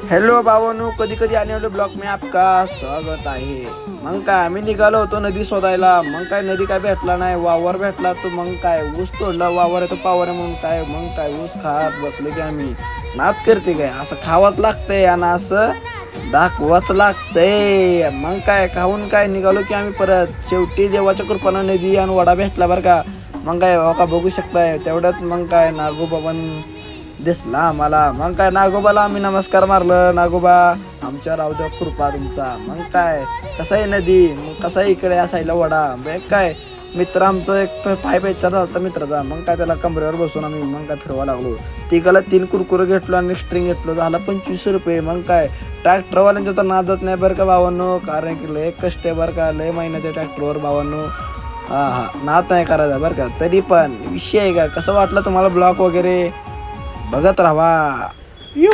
Hello भावानो, कधी कधी आने वाले ब्लॉग में आपका स्वागत आहे. मग काय आम्ही निघालो होतो नदी शोधायला. मग काय नदी काय भेटला नाही, वावर भेटला. तो मग काय ऊस तोडला, वावर आहे तो पावर आहे म्हणून काय मग काय ऊस खात बसलो की आम्ही. नाद करते काय, असं खावंच लागतंय आणि असं दाखवाच लागतंय. मग काय खाऊन काय निघालो की आम्ही परत. शेवटी देवाच्या कृपानं नदी आणि वडा भेटला बरं का. मग काय हो का बघू शकताय तेवढ्यात. मग काय नागोबाबन दिसला आम्हाला. मग काय नागोबाला आम्ही नमस्कार मारलं. नागोबा आमच्या राहू द्या कृपा तुमचा. मग काय कसं आहे नदी, मग कसं आहे इकडे या साईडला वडा. मग काय मित्र आमचं एक पाय पेचार झाला मित्राचा. मग काय त्याला कमरेवर बसून आम्ही मग काय फिरवा लागलो. तिघाला 3 कुरकुरे घेतलो आणि स्ट्रिंग घेतलो. झाला 25 रुपये. मग काय ट्रॅक्टरवाल्यांच्या तर नादत नाही बरं का भावांनो, कारण की लय कष्ट आहे बरं का, लय महिन्याच्या ट्रॅक्टरवर भावांनो. हा नाद नाही करायचा बरं का. तरी पण विषय आहे का, कसं वाटलं तुम्हाला ब्लॉग वगैरे बघत राहा. यो